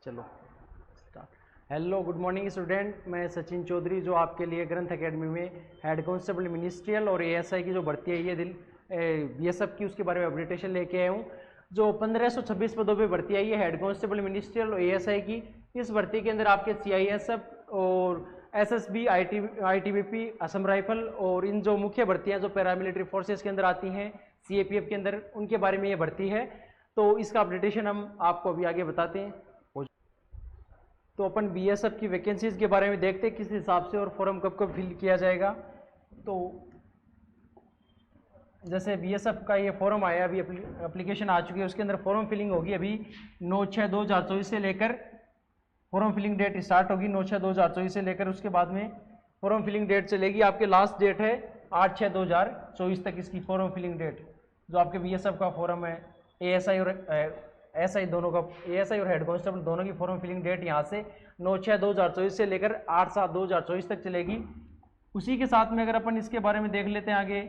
चलो hello good morning student, मैं सचिन चौधरी जो आपके लिए ग्रंथ एकेडमी में हेड कांस्टेबल मिनिस्ट्रियल और एएसआई की जो भर्ती है ये बीएसएफ की उसके बारे में अपडेटेशन लेके आया हूँ। जो 1526 पदों पे भर्ती आई है हेड कांस्टेबल मिनिस्ट्रियल और एएसआई की, इस भर्ती के अंदर आपके सीआईएसएफ और एसएसबी, आईटीबीपी, असम राइफल और इन जो मुख्य भर्तियाँ जो पैरामिलिट्री फोर्सेस के अंदर आती हैं सीएपीएफ के अंदर, उनके बारे में ये भर्ती है। तो इसका अपडेटेशन हम आपको अभी आगे बताते हैं। तो अपन बीएसएफ की वैकेंसीज के बारे में देखते हैं किस हिसाब से और फॉर्म कब कब फिल किया जाएगा। तो जैसे बीएसएफ का ये फॉर्म आया, अभी एप्लीकेशन आ चुकी है, उसके अंदर फॉर्म फिलिंग होगी अभी 9/6/2024 से लेकर फॉर्म फिलिंग डेट स्टार्ट होगी 9/6/2024 से लेकर, उसके बाद में फॉर्म फिलिंग डेट चलेगी। आपके लास्ट डेट है 8/6/2024 तक इसकी फॉर्म फिलिंग डेट। जो आपके बीएसएफ का फॉर्म है एएसआई और एसआई दोनों का, एएसआई और हेड कांस्टेबल दोनों की फॉर्म फिलिंग डेट यहाँ से 9/6/2024 से लेकर 8/7/2024 तक चलेगी। उसी के साथ में अगर अपन इसके बारे में देख लेते हैं आगे,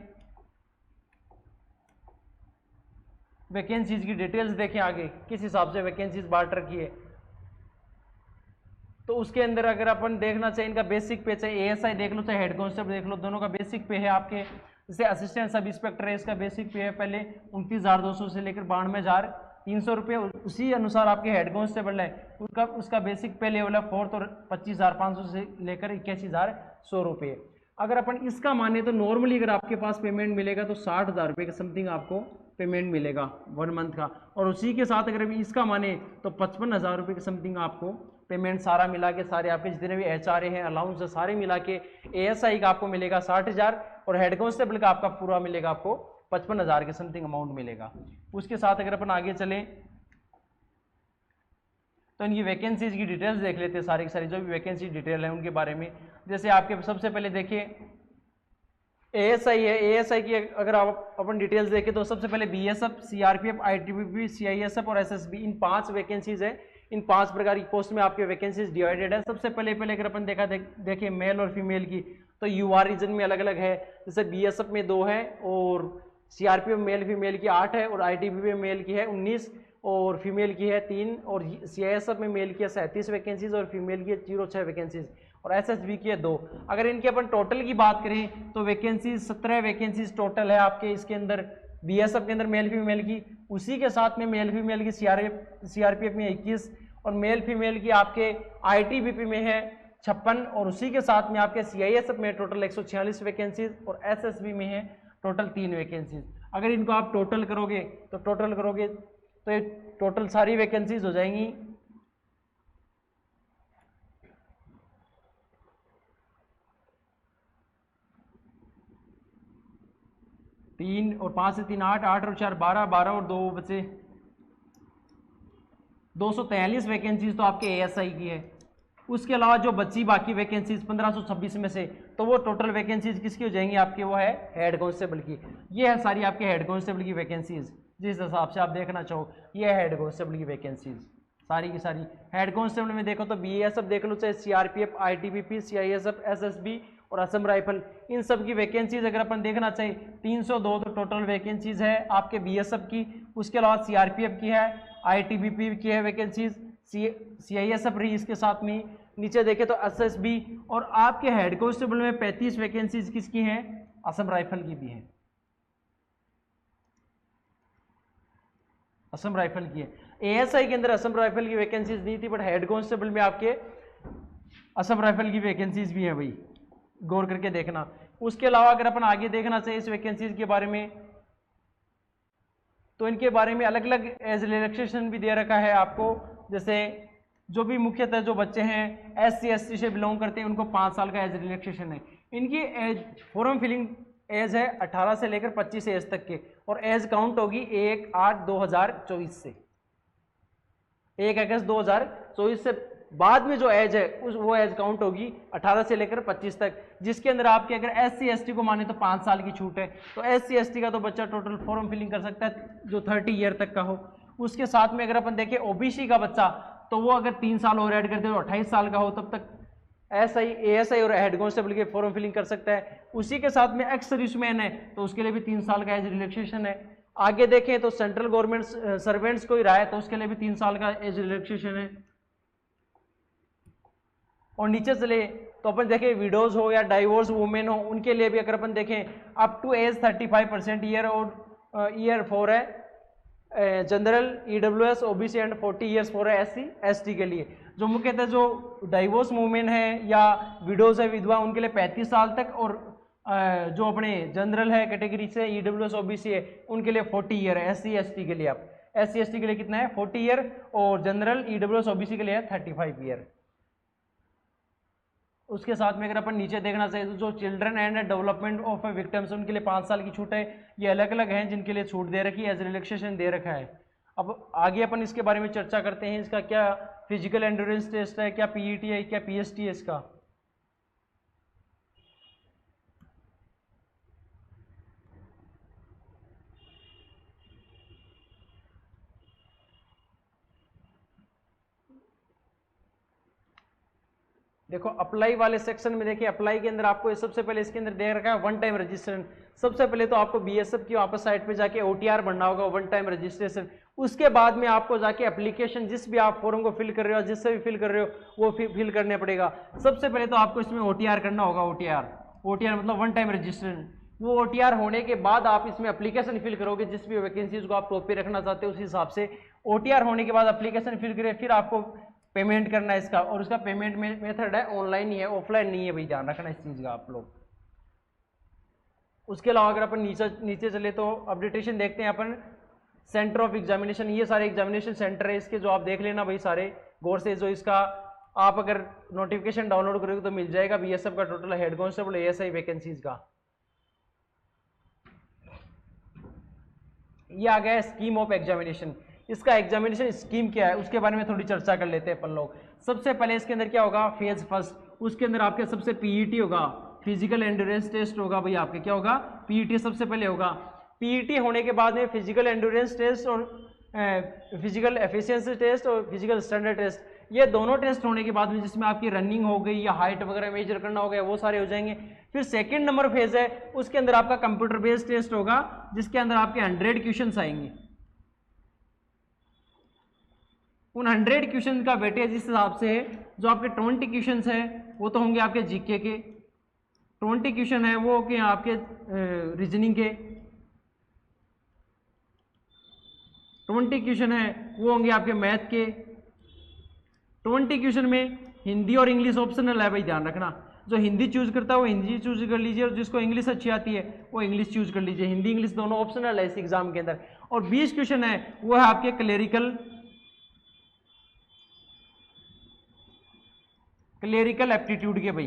वैकेंसीज की डिटेल्स देखें आगे किस हिसाब से वैकेंसीज बांट रखी है। तो उसके अंदर अगर अपन देखना चाहिए इनका बेसिक पे, चाहे एएसआई देख लो चाहे हेड कांस्टेबल देख लो, दोनों का बेसिक पे है आपके। जैसे असिस्टेंट सब इंस्पेक्टर है, इसका बेसिक पे है पहले 29,200 से लेकर 92,300 रुपये। उसी अनुसार आपके हेड कांस्टेबल है उसका बेसिक पे लेवल है 4th और 25,500 से लेकर 81,100 रुपये। अगर अपन इसका माने तो नॉर्मली अगर आपके पास पेमेंट मिलेगा तो 60,000 रुपये के समथिंग आपको पेमेंट मिलेगा 1 मंथ का। और उसी के साथ अगर इसका माने तो 55,000 रुपये के समथिंग आपको पेमेंट सारा मिला के, सारे आपके जितने भी एचआरए हैं, अलाउंस है, सारे मिला के एएसआई का आपको मिलेगा 60,000 और हेड कांस्टेबल का आपका पूरा मिलेगा आपको 55,000 के समथिंग अमाउंट मिलेगा। उसके साथ अगर अपन आगे चलें तो इनकी वैकेंसीज की डिटेल्स देख लेते हैं, सारी की सारी जो भी वैकेंसी डिटेल है उनके बारे में। जैसे आपके सबसे पहले देखिए एएसआई है, एएसआई की अगर आप अपन डिटेल्स देखें तो सबसे पहले बीएसएफ, सीआरपीएफ, आईटीबीपी, सीआईएसएफ और एसएसबी, इन 5 वैकेंसीज है। इन 5 प्रकार की पोस्ट में आपके वैकेंसीज डिवाइडेड है। सबसे पहले अगर अपन देखिए मेल और फीमेल की, तो यूआर रीजन में अलग अलग है। जैसे बीएसएफ में 2 है और सीआरपीएफ मेल फीमेल की 8 है और आईटीबीपी में मेल की है 19 और फीमेल की है 3 और सीआईएसएफ में मेल की है 37 वैकेंसीज और फीमेल की है 06 वैकेंसीज और एसएसबी की है 2। अगर इनके अपन टोटल की बात करें तो वैकेंसीज 17 वैकेंसीज टोटल है आपके इसके अंदर बीएसएफ के अंदर मेल फीमेल की। उसी के साथ में मेल फीमेल की सीआरपीएफ में 21 और मेल फीमेल की आपके आईटीबीपी में है 56 और उसी के साथ में आपके सीआईएसएफ में टोटल 146 वैकेंसीज और एसएसबी में है टोटल 3 वैकेंसीज। अगर इनको आप टोटल करोगे तो ये टोटल सारी वैकेंसीज हो जाएंगी 3 और 5 से 3 8, 8 और 4 12, 12 और 2 बचे 243 वैकेंसीज तो आपके एएसआई की है। उसके अलावा जो बची बाकी वैकेंसीज 1526 में से, तो वो टोटल वैकेंसीज किसकी हो जाएंगी आपके, वो है हेड कांस्टेबल की। ये है सारी आपके हेड कांस्टेबल की वैकेंसीज, जिस हिसाब से आप देखना चाहो ये है हेड कांस्टेबल की वैकेंसीज सारी की सारी। हेड कांस्टेबल में देखो तो बीएसएफ देख लो, चाहे सीआरपीएफ, आईटीबीपी, सीआईएसएफ, एसएसबी और असम राइफल, इन सब की वैकेंसीज अगर अपन देखना चाहिए 302 तो टोटल वैकेंसीज है आपके बीएसएफ की। उसके अलावा सीआरपीएफ की है, आईटीबीपी की है वैकेंसीज, सीआईएसएफ रही इसके साथ में। नीचे देखे तो एसएसबी और आपके हेड कांस्टेबल में 35 वैकेंसीज किसकी हैं, असम राइफल की भी है, असम राइफल की है। एएसआई के अंदर असम राइफल की वैकेंसीज नहीं थी, बट हेड कांस्टेबल में आपके असम राइफल की वैकेंसीज भी है भाई, गौर करके देखना। उसके अलावा अगर अपन आगे देखना चाहिए इस वैकेंसीज के बारे में, तो इनके बारे में अलग अलग एज रिलैक्सेशन भी दे रखा है आपको। जैसे जो भी मुख्यतः जो बच्चे हैं एससी एसटी से बिलोंग करते हैं उनको 5 साल का एज रिलैक्सेशन है। इनकी एज फॉर्म फिलिंग एज है 18 से लेकर 25 एज तक के, और एज काउंट होगी 1/8/2024 से, 1 अगस्त 2024 से बाद में जो एज है वो एज काउंट होगी 18 से लेकर 25 तक, जिसके अंदर आपके अगर एससी एसटी को माने तो 5 साल की छूट है। तो एससी एसटी का तो बच्चा टोटल फॉर्म फिलिंग कर सकता है जो 30 ईयर तक का हो। उसके साथ में अगर अपन देखें ओबीसी का बच्चा, तो वो अगर 3 साल और ऐड करते हो 28 साल का हो, तब तक एएसआई और हेड कांस्टेबल के फॉर्म फिलिंग कर सकता है। उसी के साथ में एक्स सर्विसमैन है तो उसके लिए भी 3 साल का एज रिलैक्सेशन है। आगे देखें तो सेंट्रल गवर्नमेंट सर्वेंट्स को ही रहा है तो उसके लिए भी 3 साल का एज रिलैक्सेशन है। और नीचे चले तो अपन देखें विडोज हो या डाइवोर्स वुमेन हो, उनके लिए भी अगर अपन देखें अप टू एज 35% ईयर और ईयर फॉर है general EWS OBC and 40 years for है SC ST के लिए। जो मुख्यतः जो डाइवोर्स वुमेन है या विडोज है विधवा, उनके लिए 35 साल तक, और जो अपने जनरल है कैटेगरी से EWS OBC है उनके लिए 40 ईयर है। SC ST के लिए आप SC ST के लिए कितना है 40 ईयर, और जनरल EWS OBC के लिए है 35 ईयर। उसके साथ में अगर अपन नीचे देखना चाहिए तो जो children and development of victims उनके लिए 5 साल की छूट है। ये अलग अलग हैं जिनके लिए छूट दे रखी है, एज रिलैक्सेशन दे रखा है। अब आगे अपन इसके बारे में चर्चा करते हैं, इसका क्या फिजिकल एंड्योरेंस टेस्ट है, क्या PET है, क्या PST है इसका। देखो अप्लाई वाले सेक्शन में देखिए, अप्लाई के अंदर आपको सबसे पहले इसके अंदर दे रखा है वन टाइम रजिस्ट्रेशन। सबसे पहले तो आपको BSF की वापस साइट पे जाके OTR बनना होगा, वन टाइम रजिस्ट्रेशन। उसके बाद में आपको जाके एप्लीकेशन जिस भी आप फॉर्म को फिल कर रहे हो, जिससे भी फिल कर रहे हो वो फिल करने पड़ेगा। सबसे पहले तो आपको इसमें OTR करना होगा। OTR मतलब वन टाइम रजिस्ट्रेशन। वो OTR होने के बाद आप इसमें एप्लीकेशन फिल करोगे, जिस भी वैकेंसीज को आप टॉप पे रखना चाहते हो उस हिसाब से। OTR होने के बाद एप्लीकेशन फिल करें, फिर आपको पेमेंट करना है इसका, और उसका पेमेंट मेथड है ऑनलाइन ही है, ऑफलाइन नहीं है भाई, ध्यान रखना इस चीज़ का आप लोग। उसके अलावा अगर अपन नीचे चले तो अपडेटेशन देखते हैं अपन सेंटर ऑफ एग्जामिनेशन। ये सारे एग्जामिनेशन सेंटर है इसके, जो आप देख लेना भाई सारे गौर से। जो इसका आप अगर नोटिफिकेशन डाउनलोड करोगे तो मिल जाएगा BSF का total head constable ASI vacancies का। ये आ गया स्कीम ऑफ एग्जामिनेशन। इसका एग्जामिनेशन स्कीम क्या है उसके बारे में थोड़ी चर्चा कर लेते हैं अपन लोग। सबसे पहले इसके अंदर क्या होगा, फेज फर्स्ट, उसके अंदर आपके सबसे PET होगा, फिजिकल एंड्योरेंस टेस्ट होगा भाई आपके। क्या होगा, PET सबसे पहले होगा। PET होने के बाद में फिजिकल एंड्योरेंस टेस्ट और फिजिकल एफिशिएंसी टेस्ट और फिजिकल स्टैंडर्ड टेस्ट, ये दोनों टेस्ट होने के बाद में जिसमें आपकी रनिंग हो गई या हाइट वगैरह मेजर करना हो गया, वो सारे हो जाएंगे। फिर सेकेंड नंबर फेज है, उसके अंदर आपका कंप्यूटर बेस्ड टेस्ट होगा, जिसके अंदर आपके 100 क्वेश्चन आएंगे। उन 100 क्वेश्चन का वेटेज इस हिसाब से है, जो आपके 20 क्वेश्चन है वो तो होंगे आपके GK के, 20 क्वेश्चन है वो कि आपके रीजनिंग के, 20 क्वेश्चन है वो होंगे आपके मैथ के, 20 क्वेश्चन में हिंदी और इंग्लिश ऑप्शनल है भाई, ध्यान रखना। जो हिंदी चूज करता है वो हिंदी चूज कर लीजिए, और जिसको इंग्लिश अच्छी आती है वो इंग्लिश चूज कर लीजिए। हिंदी इंग्लिश दोनों ऑप्शनल है इस एग्जाम के अंदर। और 20 क्वेश्चन है वो है आपके क्लेरिकल एप्टीट्यूड के भाई,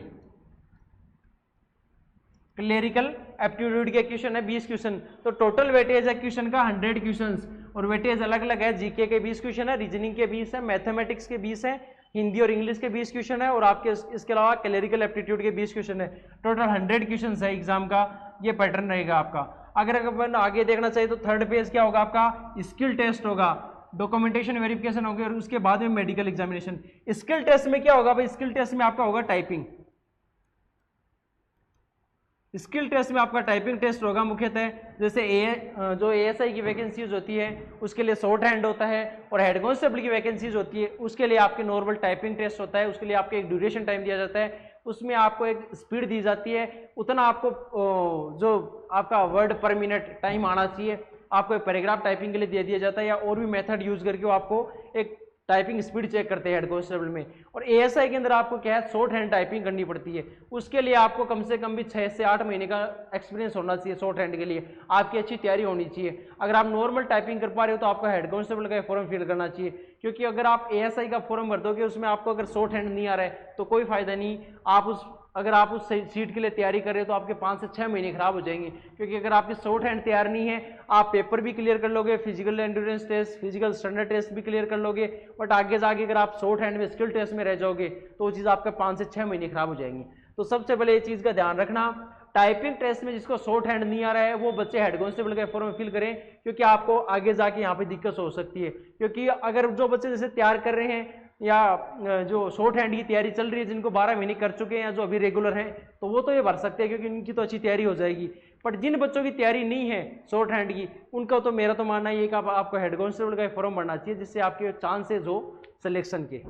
क्लेरिकल एप्टीट्यूड के क्वेश्चन है 20 क्वेश्चन। तो टोटल वेटेज है क्वेश्चन का 100 क्वेश्चन, और वेटेज अलग अलग है। GK के 20 क्वेश्चन है, रीजनिंग के 20 है, मैथमेटिक्स के 20 है, हिंदी और इंग्लिश के 20 क्वेश्चन है, और आपके इसके अलावा क्लेरिकल एप्टीट्यूड के 20 क्वेश्चन है। टोटल 100 क्वेश्चन है एग्जाम का, ये पैटर्न रहेगा आपका। अगर अपन आगे देखना चाहिए तो थर्ड फेज क्या होगा आपका, स्किल टेस्ट होगा, डॉक्यूमेंटेशन वेरिफिकेशन होगी, और उसके बाद में मेडिकल एग्जामिनेशन। स्किल टेस्ट में क्या होगा भाई, स्किल टेस्ट में आपका होगा टाइपिंग। स्किल टेस्ट में आपका टाइपिंग टेस्ट होगा मुख्यतः। जैसे जो ASI की वैकेंसीज होती है उसके लिए शॉर्ट हैंड होता है, और हेड कांस्टेबल की वैकेंसीज होती है उसके लिए आपके नॉर्मल टाइपिंग टेस्ट होता है। उसके लिए आपको एक ड्यूरेशन टाइम दिया जाता है, उसमें आपको एक स्पीड दी जाती है, उतना आपको जो आपका वर्ड पर मिनट टाइम आना चाहिए आपको एक पैराग्राफ टाइपिंग के लिए दे दिया जाता है, या और भी मेथड यूज करके वो आपको एक टाइपिंग स्पीड चेक करते हैं हेड कांस्टेबल में। और ASI के अंदर आपको क्या है, शॉर्ट हैंड टाइपिंग करनी पड़ती है। उसके लिए आपको कम से कम भी 6 से 8 महीने का एक्सपीरियंस होना चाहिए शॉर्ट हैंड के लिए, आपकी अच्छी तैयारी होनी चाहिए। अगर आप नॉर्मल टाइपिंग कर पा रहे हो तो आपको हेड कांस्टेबल का फॉर्म फिल करना चाहिए, क्योंकि अगर आप ASI का फॉर्म भर दोगे उसमें आपको अगर शॉर्ट हैंड नहीं आ रहा है तो कोई फायदा नहीं। अगर आप उस सीट के लिए तैयारी कर रहे हो तो आपके 5 से 6 महीने खराब हो जाएंगे, क्योंकि अगर आपकी शॉर्ट हैंड तैयार नहीं है, आप पेपर भी क्लियर कर लोगे, physical endurance test, physical standard test भी क्लियर कर लोगे, बट आगे जाके अगर आप शॉर्ट हैंड में स्किल टेस्ट में रह जाओगे तो वो चीज़ आपके 5 से 6 महीने खराब हो जाएंगी। तो सबसे पहले ये चीज़ का ध्यान रखना, टाइपिंग टेस्ट में जिसको शॉर्ट हैंड नहीं आ रहा है वो बच्चे हेड कांस्टेबल के फॉर्म में फिल करें, क्योंकि आपको आगे जाके यहाँ पे दिक्कत हो सकती है। क्योंकि अगर जो बच्चे जैसे तैयार कर रहे हैं या जो शॉर्ट हैंड की तैयारी चल रही है, जिनको 12 महीने कर चुके हैं या जो अभी रेगुलर हैं, तो वो तो ये भर सकते हैं क्योंकि इनकी तो अच्छी तैयारी हो जाएगी। बट जिन बच्चों की तैयारी नहीं है शॉर्ट हैंड की, उनका तो मेरा तो मानना ये कि आपको हेड कांस्टेबल का फॉर्म भरना चाहिए, जिससे आपके चांसेज हो सिलेक्शन के।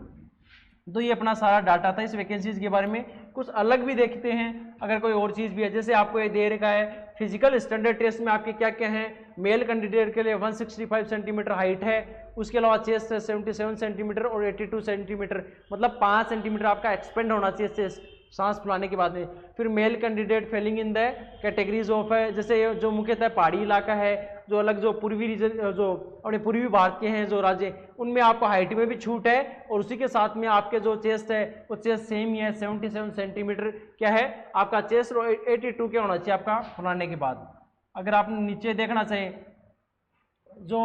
तो ये अपना सारा डाटा था इस वैकेंसीज के बारे में। कुछ अलग भी देखते हैं अगर कोई और चीज़ भी है, जैसे आपको ये दे रखा है फिजिकल स्टैंडर्ड टेस्ट में आपके क्या क्या हैं। मेल कैंडिडेट के लिए 165 सेंटीमीटर हाइट है, उसके अलावा चेस्ट है 77 सेंटीमीटर और 82 सेंटीमीटर, मतलब 5 सेंटीमीटर आपका एक्सपेंड होना चाहिए चेस्ट सांस फुलाने के बाद में। फिर male candidate Fehling in the categories of है, जैसे जो मुख्यतः पहाड़ी इलाका है, जो अलग जो पूर्वी रीजन जो अपने पूर्वी भारत के हैं जो राज्य, उनमें आपको हाइट में भी छूट है और उसी के साथ में आपके जो चेस्ट है वो चेस्ट सेम ही है 77 सेंटीमीटर क्या है आपका चेस्ट और 82 क्या होना चाहिए आपका फुलाने के बाद। अगर आप नीचे देखना चाहें जो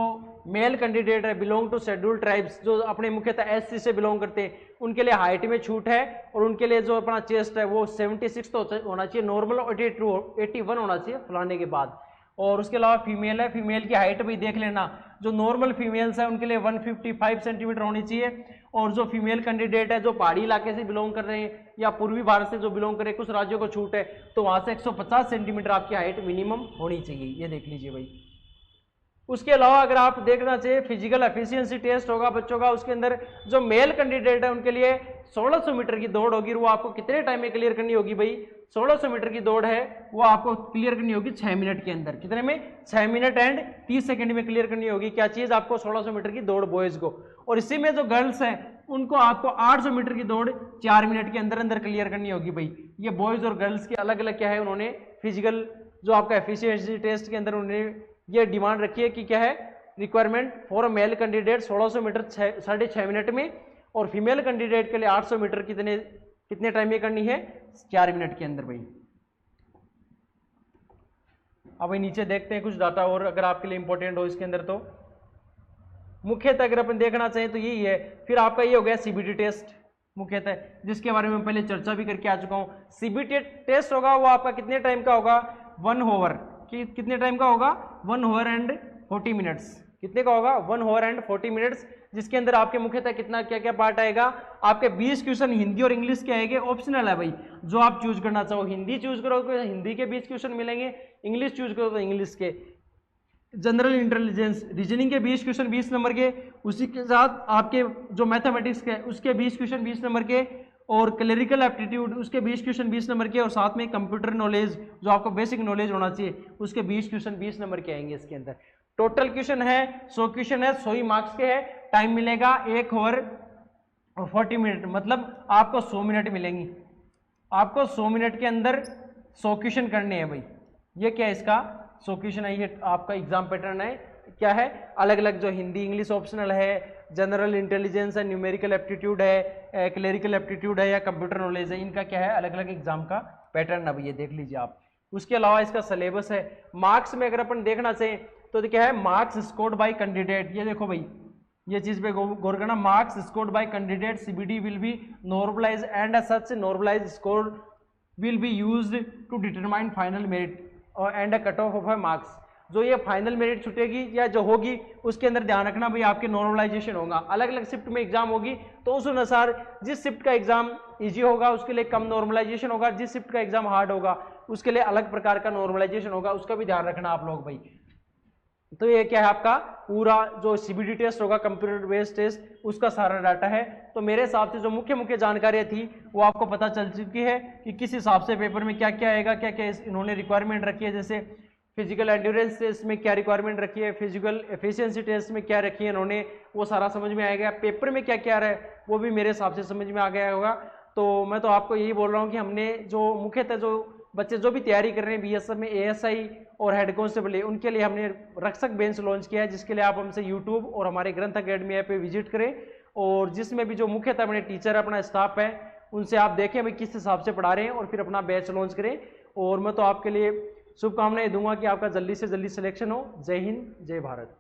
मेल कैंडिडेट है बिलोंग टू शेड्यूल ट्राइब्स, जो अपने मुख्यतः एससी से बिलोंग करते हैं, उनके लिए हाइट में छूट है और उनके लिए जो अपना चेस्ट है वो 76 तो होना चाहिए नॉर्मल और 81 होना चाहिए फुलाने के बाद। और उसके अलावा फीमेल है, फीमेल की हाइट भी देख लेना, जो नॉर्मल फीमेल्स है उनके लिए 155 सेंटीमीटर होनी चाहिए और जो फीमेल कैंडिडेट है जो पहाड़ी इलाके से बिलोंग कर रहे हैं या पूर्वी भारत से जो बिलोंग कर रहे हैं, कुछ राज्यों को छूट है तो वहाँ से 150 सेंटीमीटर आपकी हाइट मिनिमम होनी चाहिए, ये देख लीजिए भाई। उसके अलावा अगर आप देखना चाहिए फिजिकल एफिशिएंसी टेस्ट होगा बच्चों का, उसके अंदर जो मेल कैंडिडेट है उनके लिए 1600 मीटर की दौड़ होगी, वो आपको कितने टाइम में क्लियर करनी होगी भाई? 1600 मीटर की दौड़ है वो आपको क्लियर करनी होगी 6 मिनट के अंदर। कितने में? 6 मिनट एंड 30 सेकंड में क्लियर करनी होगी क्या चीज आपको? 1600 मीटर की दौड़ बॉयज को। और इसी में जो गर्ल्स हैं उनको आपको 800 मीटर की दौड़ 4 मिनट के अंदर अंदर क्लियर करनी होगी भाई। ये बॉयज और गर्ल्स के अलग अलग क्या है, उन्होंने फिजिकल जो आपका एफिशिएंसी टेस्ट के अंदर उन्होंने ये डिमांड रखी है कि क्या है requirement for a male candidate 1600 metre 6.5 minute में और फीमेल कैंडिडेट के लिए 800 मीटर कितने टाइम में करनी है? 4 मिनट के अंदर भाई। अब नीचे देखते हैं कुछ डाटा और अगर आपके लिए इंपॉर्टेंट हो इसके अंदर, तो मुख्यतः अगर अपन देखना चाहिए तो यही है। फिर आपका ये हो गया सीबीटी टेस्ट मुख्यतः, जिसके बारे में पहले चर्चा भी करके आ चुका हूं। सीबीटी टेस्ट होगा वो आपका कितने टाइम का होगा? 1 आवर। कितने टाइम का होगा? 1 आवर एंड 40 मिनट्स। कितने का होगा? 1 आवर एंड 40 मिनट्स, जिसके अंदर आपके मुख्यतः कितना क्या क्या पार्ट आएगा? आपके 20 क्वेश्चन हिंदी और इंग्लिश के आएंगे, ऑप्शनल है भाई, जो आप चूज करना चाहो। हिंदी चूज करोगे तो हिंदी के 20 क्वेश्चन मिलेंगे, इंग्लिश चूज करो तो इंग्लिश के। जनरल इंटेलिजेंस रीजनिंग के 20 क्वेश्चन 20 नंबर के, उसी के साथ आपके जो मैथमेटिक्स के उसके 20 क्वेश्चन 20 नंबर के, और क्लरिकल एप्टीट्यूड उसके 20 क्वेश्चन 20 नंबर के, और साथ में कंप्यूटर नॉलेज जो आपको बेसिक नॉलेज होना चाहिए उसके 20 क्वेश्चन 20 नंबर के आएंगे इसके अंदर। टोटल क्वेश्चन है 100 क्वेश्चन है, 100 ही मार्क्स के है। टाइम मिलेगा 1 आवर और 40 मिनट, मतलब आपको 100 मिनट मिलेंगी। आपको 100 मिनट के अंदर 100 क्वेश्चन करने हैं भाई। ये क्या है इसका? 100 क्वेश्चन है, ये आपका एग्जाम पैटर्न है। क्या है? अलग अलग जो हिंदी इंग्लिश ऑप्शनल है, जनरल इंटेलिजेंस है, न्यूमेरिकल एप्टीट्यूड है, क्लरिकल एप्टीट्यूड है या कंप्यूटर नॉलेज है, इनका क्या है अलग अलग एग्जाम का पैटर्न है। ये देख लीजिए आप। उसके अलावा इसका सिलेबस है। मार्क्स में अगर अपन देखना चाहिए तो क्या है? Marks scored by candidate. ये देखो भाई, ये चीज पे गौर करना। Marks scored by candidate CBD will be normalise and as such normalise score will be used to determine final merit और and a cut off of marks. जो ये फाइनल मेरिट छुटेगी या जो होगी उसके अंदर ध्यान रखना भाई आपके नॉर्मलाइजेशन होगा। अलग अलग शिफ्ट में एग्जाम होगी तो उस अनुसार जिस शिफ्ट का एग्जाम इजी होगा उसके लिए कम नॉर्मलाइजेशन होगा, जिस शिफ्ट का एग्जाम हार्ड होगा उसके लिए अलग प्रकार का नॉर्मलाइजेशन होगा। उसका भी ध्यान रखना आप लोग भाई। तो ये क्या है आपका पूरा जो सीबीटी टेस्ट होगा कंप्यूटर बेस्ड टेस्ट, उसका सारा डाटा है। तो मेरे हिसाब से जो मुख्य मुख्य जानकारियां थी वो आपको पता चल चुकी है कि किस हिसाब से पेपर में क्या क्या आएगा, क्या क्या इन्होंने रिक्वायरमेंट रखी है। जैसे फिजिकल एंड्योरेंस टेस्ट में क्या रिक्वायरमेंट रखी है, फिजिकल एफिशिएंसी टेस्ट में क्या रखी है इन्होंने, वो सारा समझ में आएगा। पेपर में क्या क्या रहा है वो भी मेरे हिसाब से समझ में आ गया होगा। तो मैं तो आपको यही बोल रहा हूँ कि हमने जो मुख्यतः जो बच्चे जो भी तैयारी कर रहे हैं बीएसएफ में एएसआई और हेड कांस्टेबल, उनके लिए हमने रक्षक बेंच लॉन्च किया है, जिसके लिए आप हमसे यूट्यूब और हमारे ग्रंथ अकेडमी ऐप पे विजिट करें। और जिसमें भी जो मुख्यतः अपने टीचर अपना स्टाफ है उनसे आप देखें भाई किस हिसाब से पढ़ा रहे हैं और फिर अपना बैच लॉन्च करें। और मैं तो आपके लिए शुभकामनाएं दूंगा कि आपका जल्दी से जल्दी सिलेक्शन हो। जय हिंद, जय भारत।